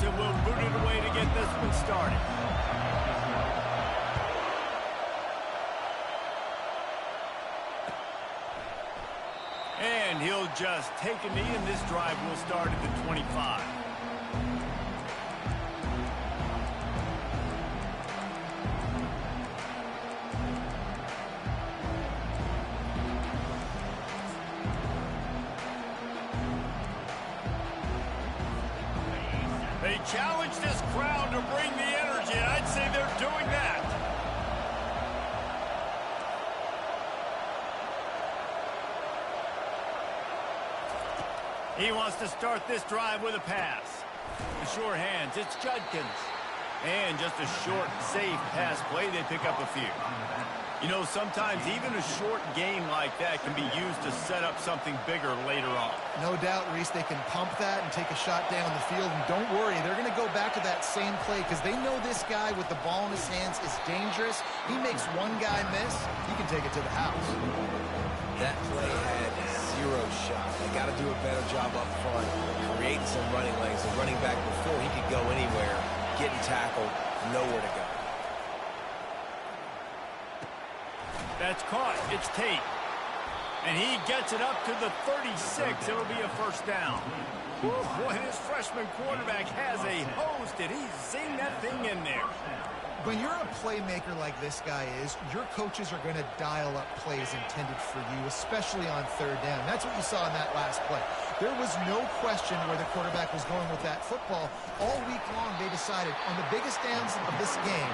and will boot it away to get this one started. And he'll just take a knee, and this drive will start at the 25. They challenge this crowd to bring the energy, and I'd say they're doing that. He wants to start this drive with a pass. The sure hands, it's Judkins. And just a short, safe pass play, they pick up a few. You know, sometimes even a short game like that can be used to set up something bigger later on. No doubt, Reese, they can pump that and take a shot down the field. And don't worry, they're going to go back to that same play because they know this guy with the ball in his hands is dangerous. He makes one guy miss, he can take it to the house. That play had zero shot. They got to do a better job up front, creating some running lanes. The running back before he could go anywhere, getting tackled, nowhere to go. That's caught. It's Tate. And he gets it up to the 36. It'll be a first down. Whew, boy, this freshman quarterback has a hose. Did he zing that thing in there? When you're a playmaker like this guy is, your coaches are going to dial up plays intended for you, especially on third down. That's what you saw in that last play. There was no question where the quarterback was going with that football. All week long, they decided on the biggest downs of this game,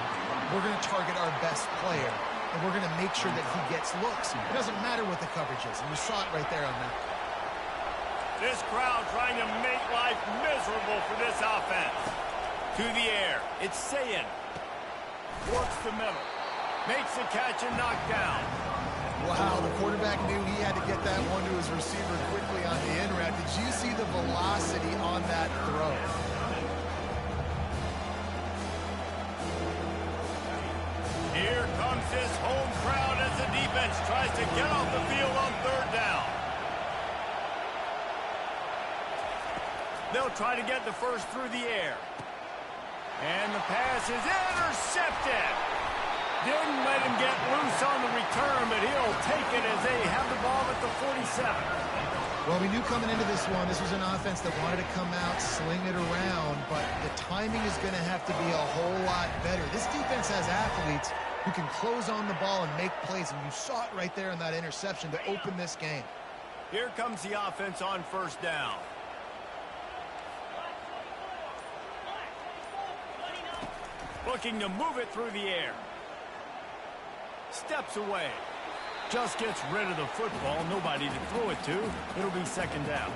we're going to target our best player, and we're going to make sure that he gets looks. It doesn't matter what the coverage is, and you saw it right there on that. This crowd trying to make life miserable for this offense. To the air, it's CFB. Works the middle. Makes the catch and knocked down. Wow, the quarterback knew he had to get that one to his receiver quickly on the in route. Did you see the velocity on that throw? Here comes this home crowd as the defense tries to get off the field on third down. They'll try to get the first through the air. And the pass is intercepted. Didn't let him get loose on the return, but he'll take it as they have the ball at the 47. Well, we knew coming into this one, this was an offense that wanted to come out, sling it around, but the timing is going to have to be a whole lot better. This defense has athletes who can close on the ball and make plays, and you saw it right there in that interception to open this game. Here comes the offense on first down. Looking to move it through the air. Steps away. Just gets rid of the football. Nobody to throw it to. It'll be second down.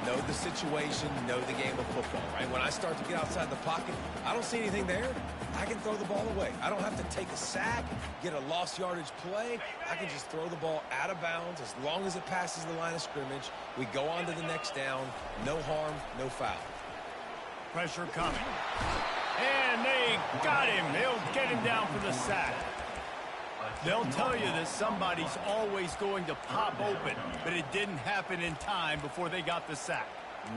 Know the situation, know the game of football, right? When I start to get outside the pocket, I don't see anything there. I can throw the ball away. I don't have to take a sack, get a lost yardage play. I can just throw the ball out of bounds as long as it passes the line of scrimmage. We go on to the next down. No harm, no foul. Pressure coming. And they got him. They'll get him down for the sack. They'll tell you that somebody's always going to pop open, but it didn't happen in time before they got the sack.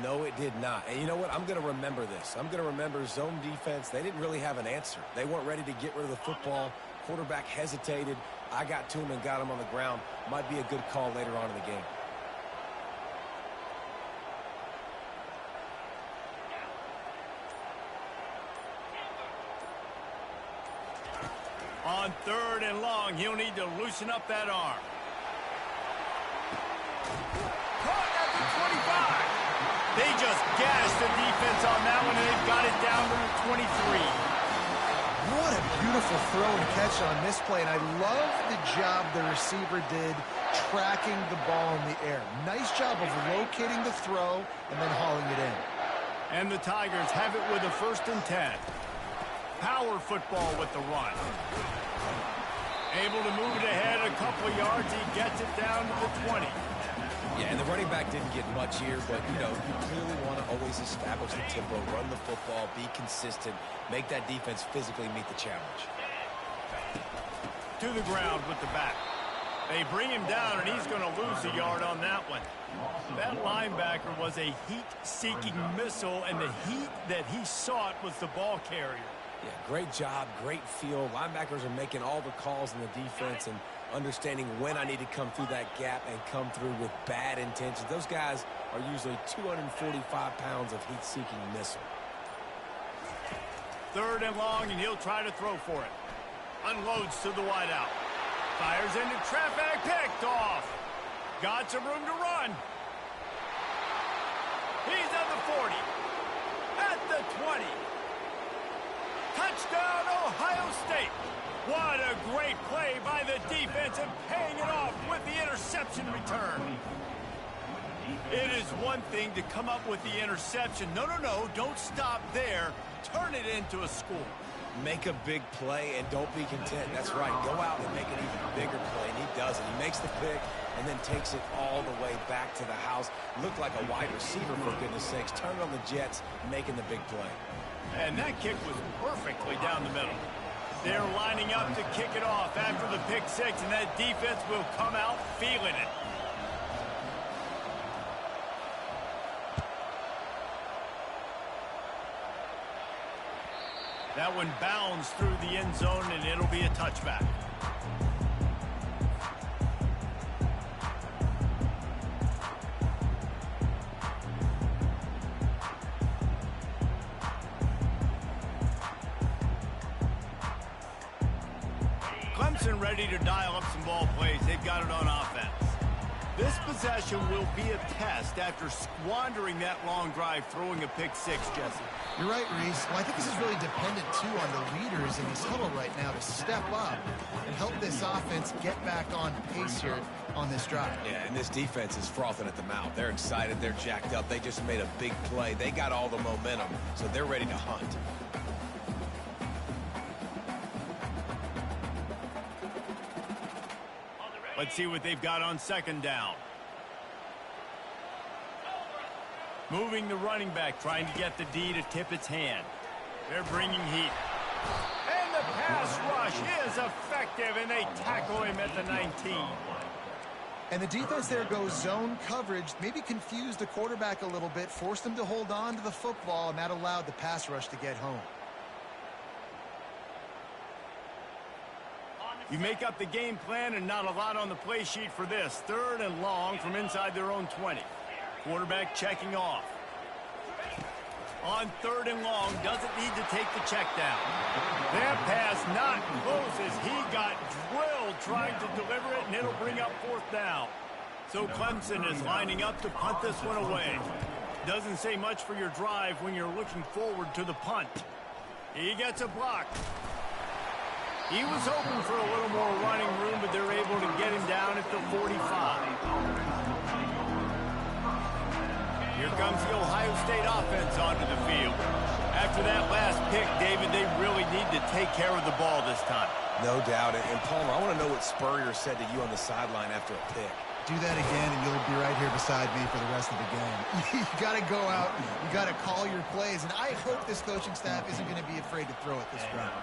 No, it did not. And you know what? I'm going to remember this. I'm going to remember zone defense. They didn't really have an answer. They weren't ready to get rid of the football. Quarterback hesitated. I got to him and got him on the ground. Might be a good call later on in the game. On third and long, he'll need to loosen up that arm. Caught at the 25. They just gashed the defense on that one, and they've got it down to the 23. What a beautiful throw and catch on this play, and I love the job the receiver did tracking the ball in the air. Nice job of locating the throw and then hauling it in. And the Tigers have it with a 1st and 10. Power football with the run. Able to move it ahead a couple yards. He gets it down to the 20. Yeah, and the running back didn't get much here, but, you know, you clearly want to always establish the tempo, run the football, be consistent, make that defense physically meet the challenge. To the ground with the back. They bring him down, and he's going to lose a yard on that one. That linebacker was a heat-seeking missile, and the heat that he sought was the ball carrier. Yeah, great job, great feel. Linebackers are making all the calls in the defense and understanding when I need to come through that gap and come through with bad intentions. Those guys are usually 245 pounds of heat-seeking missile. 3rd and long, and he'll try to throw for it. Unloads to the wideout. Fires into traffic, picked off. Got some room to run. He's at the 40. At the 20. Touchdown, Ohio State. What a great play by the defense and paying it off with the interception return. It is one thing to come up with the interception. No, don't stop there. Turn it into a score. Make a big play and don't be content. That's right. Go out and make an even bigger play, and he does it. He makes the pick and then takes it all the way back to the house. Looked like a wide receiver, for goodness sakes. Turn on the Jets, making the big play. And that kick was perfectly down the middle. They're lining up to kick it off after the pick six, and that defense will come out feeling it. That one bounds through the end zone, and it'll be a touchback. Clemson ready to dial up some ball plays. They've got it on offense. This possession will be a test after squandering that long drive, throwing a pick six, Jesse. You're right, Reese. Well, I think this is really dependent, too, on the leaders in this huddle right now to step up and help this offense get back on pace here on this drive. Yeah, and this defense is frothing at the mouth. They're excited. They're jacked up. They just made a big play. They got all the momentum, so they're ready to hunt. Let's see what they've got on 2nd down. Moving the running back, trying to get the D to tip its hand. They're bringing heat. And the pass rush is effective, and they tackle him at the 19. And the defense there goes zone coverage, maybe confused the quarterback a little bit, forced him to hold on to the football, and that allowed the pass rush to get home. You make up the game plan and not a lot on the play sheet for this. 3rd and long from inside their own 20. Quarterback checking off. On 3rd and long, doesn't need to take the check down. That pass not close as he got drilled trying to deliver it, and it'll bring up 4th down. So Clemson is lining up to punt this one away. Doesn't say much for your drive when you're looking forward to the punt. He gets a block. He was hoping for a little more running room, but they're able to get him down at the 45. Here comes the Ohio State offense onto the field. After that last pick, David, they really need to take care of the ball this time. No doubt. And Palmer, I want to know what Spurrier said to you on the sideline after a pick. Do that again, and you'll be right here beside me for the rest of the game. You got to go out. You got to call your plays, and I hope this coaching staff isn't going to be afraid to throw it this round.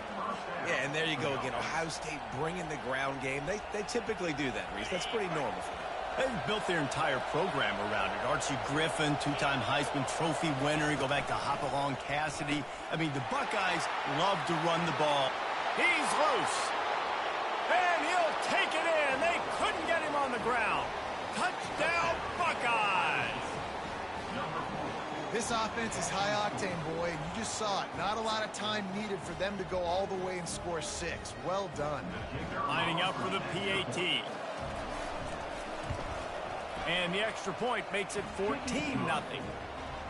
Yeah, and there you go again. Ohio State bringing the ground game. They typically do that, Reese. That's pretty normal for them. They've built their entire program around it. Archie Griffin, 2-time Heisman Trophy winner. You go back to Hopalong Cassidy. I mean, the Buckeyes love to run the ball. He's loose. And he'll take it in. They couldn't get him on the ground. Touchdown, Buckeyes. This offense is high-octane, boy, and you just saw it. Not a lot of time needed for them to go all the way and score 6. Well done. Lining up for the PAT. And the extra point makes it 14-0.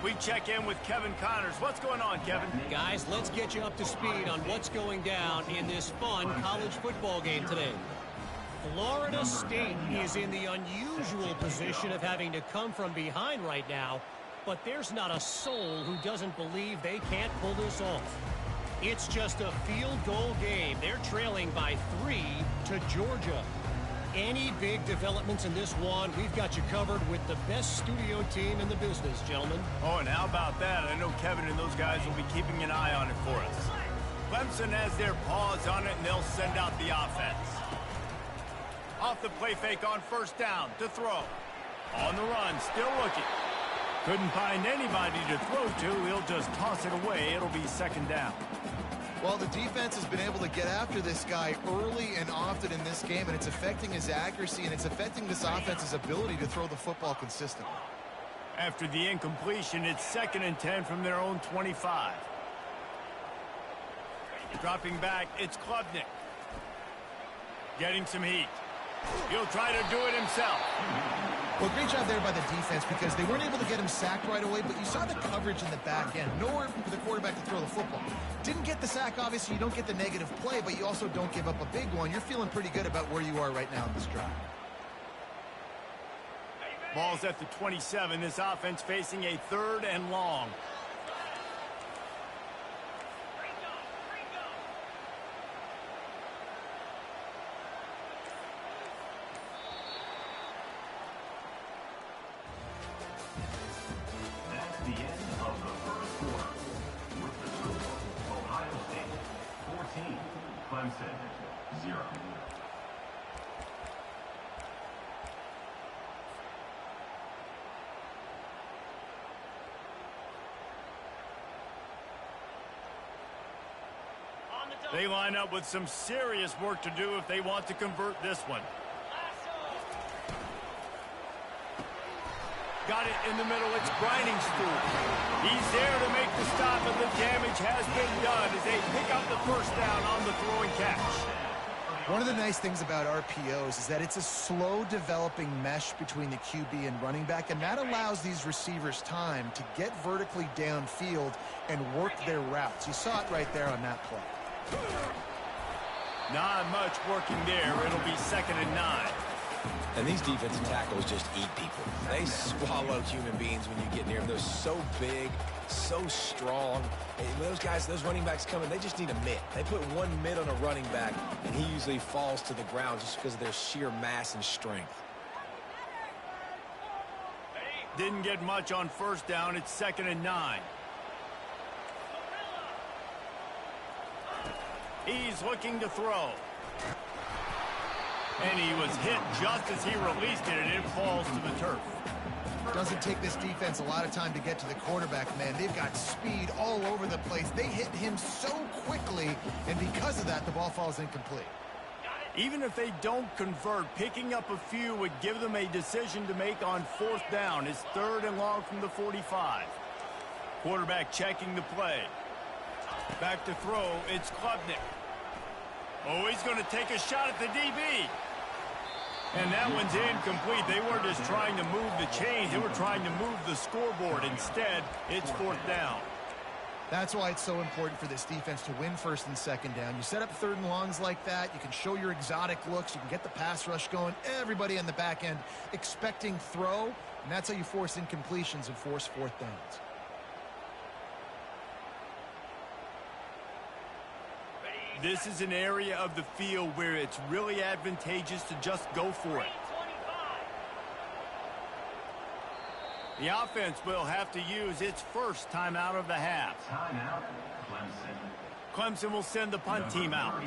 We check in with Kevin Connors. What's going on, Kevin? Guys, let's get you up to speed on what's going down in this fun college football game today. Florida State is in the unusual position of having to come from behind right now, but there's not a soul who doesn't believe they can't pull this off. It's just a field goal game. They're trailing by 3 to Georgia. Any big developments in this one, we've got you covered with the best studio team in the business, gentlemen. Oh, and how about that? I know Kevin and those guys will be keeping an eye on it for us. Clemson has their paws on it, and they'll send out the offense. Off the play fake on first down to throw. On the run, still looking. Couldn't find anybody to throw to. He'll just toss it away. It'll be second down. Well, the defense has been able to get after this guy early and often in this game, and it's affecting his accuracy, and it's affecting this offense's ability to throw the football consistently. After the incompletion, it's 2nd and 10 from their own 25. Dropping back, it's Klubnik. Getting some heat. He'll try to do it himself. Well, great job there by the defense because they weren't able to get him sacked right away, but you saw the coverage in the back end. Nowhere for the quarterback to throw the football. Didn't get the sack, obviously. You don't get the negative play, but you also don't give up a big one. You're feeling pretty good about where you are right now in this drive. Ball's at the 27. This offense facing a 3rd and long. That's the end of the first quarter. With the score, Ohio State 14, Clemson 0. They line up with some serious work to do if they want to convert this one. Got it in the middle. It's grinding stool. He's there to make the stop, and the damage has been done as they pick up the first down on the throwing catch. One of the nice things about RPOs is that it's a slow developing mesh between the QB and running back, and that allows these receivers time to get vertically downfield and work their routes. You saw it right there on that play. Not much working there. It'll be 2nd and 9. And these defensive tackles just eat people. They swallow human beings when you get near them. They're so big, so strong. And those guys, those running backs coming, they just need a mitt. They put one mitt on a running back, and he usually falls to the ground just because of their sheer mass and strength. Didn't get much on first down. It's 2nd and 9. He's looking to throw. And he was hit just as he released it, and it falls to the turf. Doesn't take this defense a lot of time to get to the quarterback, man. They've got speed all over the place. They hit him so quickly, and because of that, the ball falls incomplete. Even if they don't convert, picking up a few would give them a decision to make on 4th down. It's 3rd and long from the 45. Quarterback checking the play. Back to throw, it's Klubnik. Oh, he's going to take a shot at the DB. And that one's incomplete. They weren't just trying to move the chains. They were trying to move the scoreboard. Instead, it's 4th down. That's why it's so important for this defense to win 1st and 2nd down. You set up 3rd and longs like that. You can show your exotic looks. You can get the pass rush going. Everybody on the back end expecting throw. And that's how you force incompletions and force 4th downs. This is an area of the field where it's really advantageous to just go for it. The offense will have to use its first timeout of the half. Timeout, Clemson. Clemson will send the punt team out.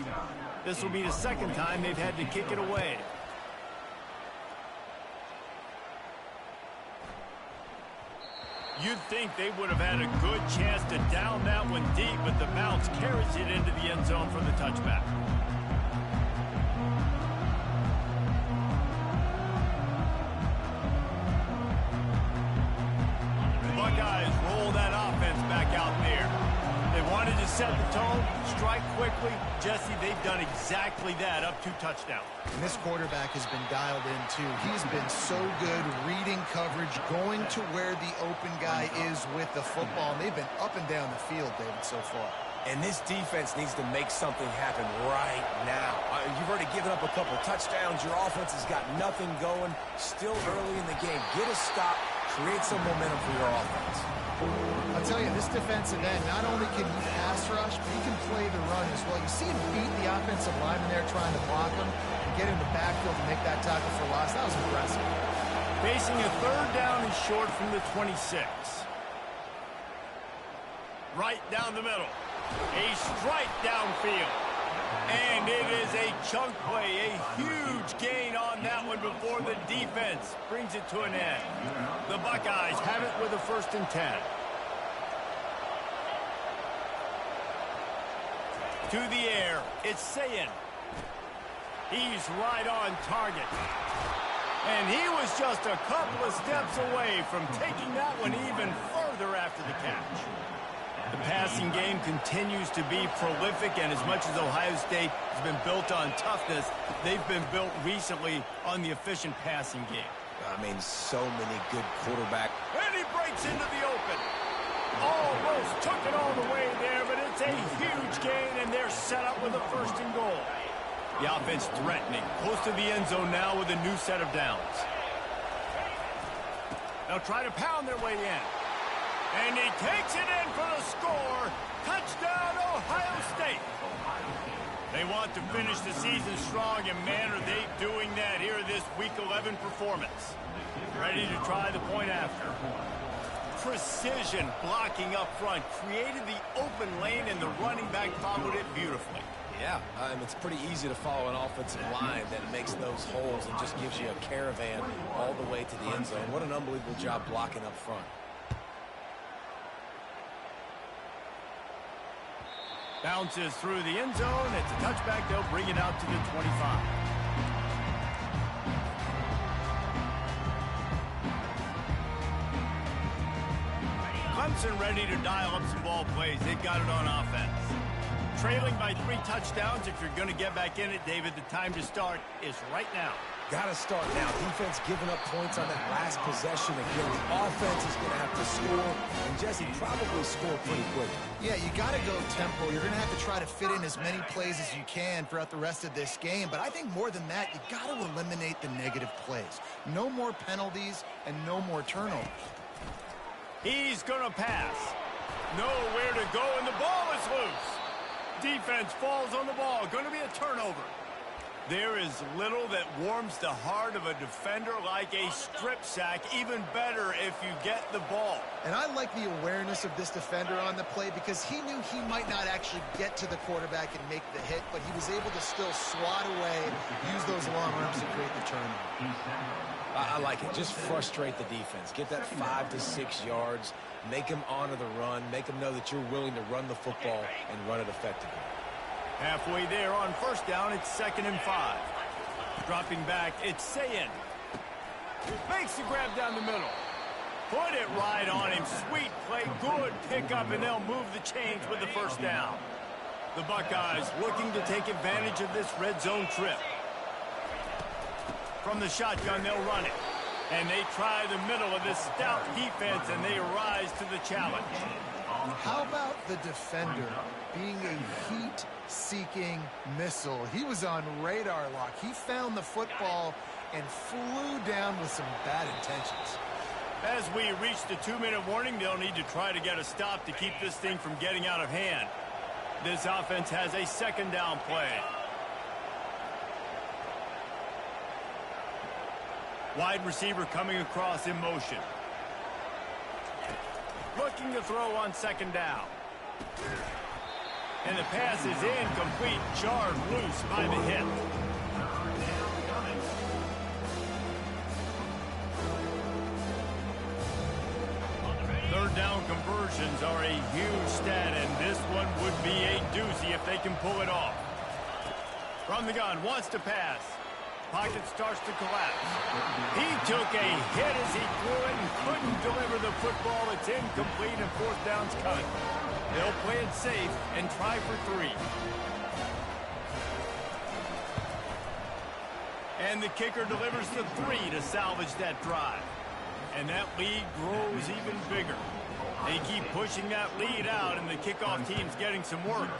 This will be the 2nd time they've had to kick it away. You'd think they would have had a good chance to down that one deep, but the bounce carries it into the end zone for the touchback. The Buckeyes roll that offense back out there. They wanted to set the tone, strike quickly. Jesse, they've done exactly that, up 2 touchdowns. And this quarterback has been dialed in, too. He's been so good reading coverage, going to where the open guy is with the football. And they've been up and down the field, David, so far. And this defense needs to make something happen right now. You've already given up a couple touchdowns. Your offense has got nothing going. Still early in the game. Get a stop. Create some momentum for your offense. I'll tell you, this defensive end, not only can he pass rush, but he can play the run as well. You see him beat the offensive lineman there trying to block him and get him the backfield to make that tackle for loss. That was impressive. Facing a 3rd down and short from the 26. Right down the middle. A strike downfield. And it is a chunk play, a huge gain on that one before the defense brings it to an end. The Buckeyes have it with a 1st and 10. To the air, it's CFB. He's right on target. And he was just a couple of steps away from taking that one even further after the catch. The passing game continues to be prolific, and as much as Ohio State has been built on toughness, they've been built recently on the efficient passing game. I mean, so many good quarterback. And he breaks into the open. Almost took it all the way there, but it's a huge gain, and they're set up with a 1st and goal. The offense threatening, close to the end zone now with a new set of downs. They'll try to pound their way in. And he takes it in for the score. Touchdown, Ohio State. They want to finish the season strong, and man, are they doing that here this Week 11 performance. Ready to try the point after. Precision blocking up front. Created the open lane, and the running back followed it beautifully. Yeah, it's pretty easy to follow an offensive line that makes those holes and just gives you a caravan all the way to the end zone. What an unbelievable job blocking up front. Bounces through the end zone. It's a touchback. They'll bring it out to the 25. Clemson ready to dial up some ball plays. They've got it on offense. Trailing by 3 touchdowns. If you're going to get back in it, David, the time to start is right now. Got to start now. Defense giving up points on that last possession again. The offense is going to have to score, and Jesse probably score pretty quick. Yeah, you got to go tempo. You're going to have to try to fit in as many plays as you can throughout the rest of this game. But I think more than that, you got to eliminate the negative plays. No more penalties and no more turnovers. He's going to pass. Nowhere to go, and the ball is loose. Defense falls on the ball. Going to be a turnover. There is little that warms the heart of a defender like a strip sack. Even better if you get the ball. And I like the awareness of this defender on the play because he knew he might not actually get to the quarterback and make the hit, but he was able to still swat away, use those long arms to create the turnover. I like it. Just frustrate the defense. Get that 5 to 6 yards. Make them honor the run. Make them know that you're willing to run the football and run it effectively. Halfway there on 1st down, it's 2nd and 5. Dropping back, it's CFB. Makes the grab down the middle. Put it right on him. Sweet play, good pickup, and they'll move the chains with the 1st down. The Buckeyes looking to take advantage of this red zone trip. From the shotgun, they'll run it. And they try the middle of this stout defense, and they rise to the challenge. How about the defender being a heat-seeking missile? He was on radar lock. He found the football and flew down with some bad intentions. As we reach the 2-minute warning, they'll need to try to get a stop to keep this thing from getting out of hand. This offense has a 2nd down play. Wide receiver coming across in motion. Looking to throw on 2nd down. And the pass is incomplete, jarred loose by the hit. 3rd down conversions are a huge stat, and this one would be a doozy if they can pull it off. From the gun, wants to pass. Pocket starts to collapse. He took a hit as he threw it and couldn't deliver the football. It's incomplete, and 4th down's coming. They'll play it safe and try for 3. And the kicker delivers the 3 to salvage that drive. And that lead grows even bigger. They keep pushing that lead out, and the kickoff team's getting some work.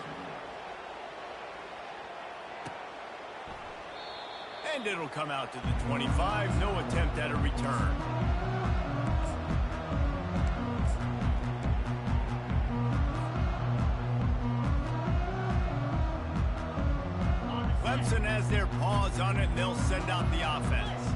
And it'll come out to the 25. No attempt at a return. Clemson has their paws on it, and they'll send out the offense.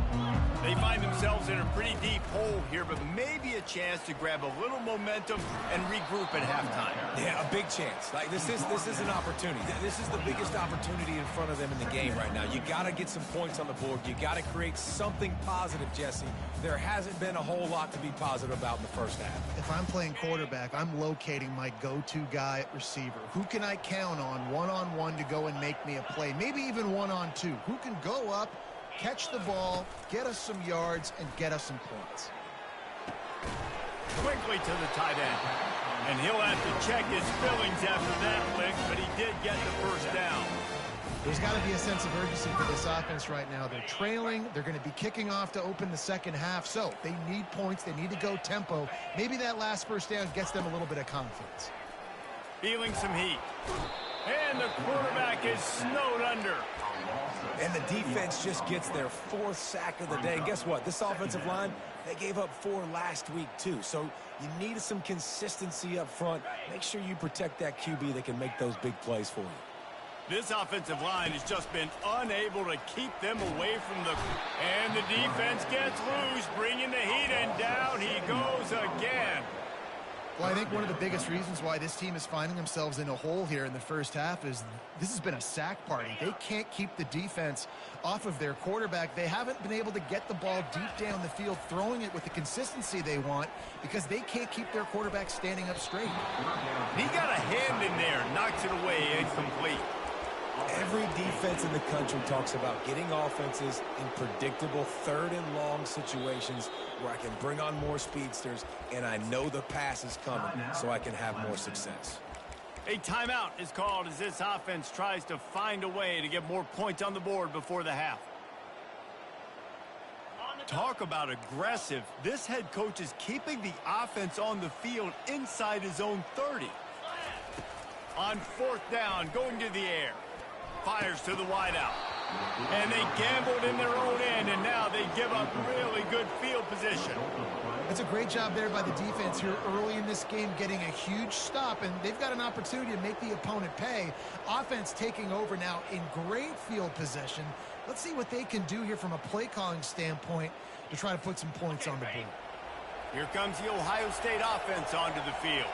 They find themselves in a pretty deep hole here, but maybe a chance to grab a little momentum and regroup at halftime. Yeah, a big chance. Like this is an opportunity. This is the biggest opportunity in front of them in the game right now. You got to get some points on the board. You got to create something positive, Jesse. There hasn't been a whole lot to be positive about in the first half. If I'm playing quarterback, I'm locating my go-to guy at receiver. Who can I count on one-on-one to go and make me a play? Maybe even one-on-two. Who can go up, catch the ball, get us some yards, and get us some points. Quickly to the tight end. And he'll have to check his feelings after that lick, but he did get the first down. There's got to be a sense of urgency for this offense right now. They're trailing. They're going to be kicking off to open the second half. So they need points. They need to go tempo. Maybe that last first down gets them a little bit of confidence. Feeling some heat. And the quarterback is snowed under. And the defense just gets their 4th sack of the day. And guess what? This offensive line, they gave up 4 last week too. So you need some consistency up front. Make sure you protect that QB that can make those big plays for you. This offensive line has just been unable to keep them away from the... And the defense gets loose, bringing the heat, and down he goes again. Well, I think one of the biggest reasons why this team is finding themselves in a hole here in the first half is this has been a sack party. They can't keep the defense off of their quarterback. They haven't been able to get the ball deep down the field, throwing it with the consistency they want because they can't keep their quarterback standing up straight. He got a hand in there, knocks it away, incomplete. Every defense in the country talks about getting offenses in predictable 3rd and long situations where I can bring on more speedsters and I know the pass is coming so I can have more success. A timeout is called as this offense tries to find a way to get more points on the board before the half. Talk about aggressive. This head coach is keeping the offense on the field inside his own 30. On 4th down, going to the air. Fires to the wideout. And they gambled in their own end, and now they give up really good field position. That's a great job there by the defense here early in this game, getting a huge stop, and they've got an opportunity to make the opponent pay. Offense taking over now in great field position. Let's see what they can do here from a play calling standpoint to try to put some points on the board. Here comes the Ohio State offense onto the field.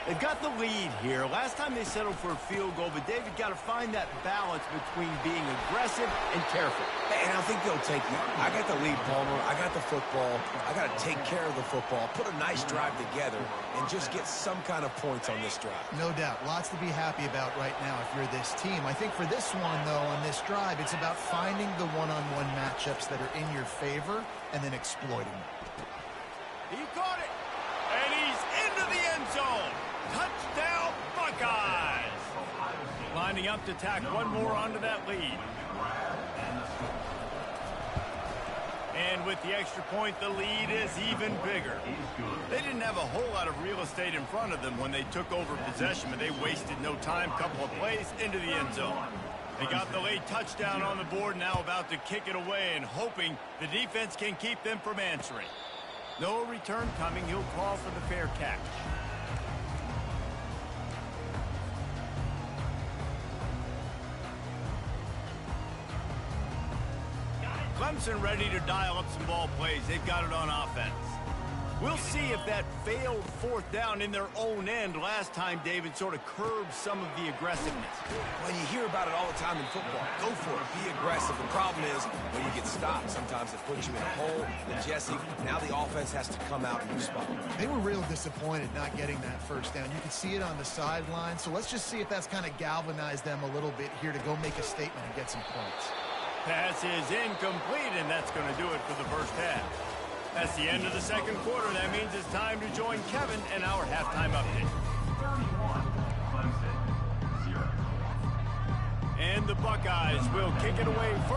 They've got the lead here. Last time they settled for a field goal, but David got to find that balance between being aggressive and careful. And I think they'll take it. I got the lead, Palmer. I got the football. I got to take care of the football, put a nice drive together, and just get some kind of points on this drive. No doubt. Lots to be happy about right now if you're this team. I think for this one, though, on this drive, it's about finding the one-on-one matchups that are in your favor and then exploiting them. He caught it, and he's into the end zone. Touchdown, Buckeyes! Lining up to tack one more onto that lead. And with the extra point, the lead is even bigger. They didn't have a whole lot of real estate in front of them when they took over possession, but they wasted no time. Couple of plays into the end zone. They got the late touchdown on the board, now about to kick it away and hoping the defense can keep them from answering. No return coming. He'll call for the fair catch. Clemson ready to dial up some ball plays. They've got it on offense. We'll see if that failed 4th down in their own end last time, David, sort of curbed some of the aggressiveness. Well, you hear about it all the time in football. Go for it. Be aggressive. The problem is when you get stopped, sometimes it puts you in a hole. And Jesse, now the offense has to come out and respond. They were real disappointed not getting that first down. You could see it on the sideline. So let's just see if that's kind of galvanized them a little bit here to go make a statement and get some points. Pass is incomplete, and that's going to do it for the first half. That's the end of the second quarter. That means it's time to join Kevin in our halftime update. 31, Clemson, 0. And the Buckeyes will kick it away first.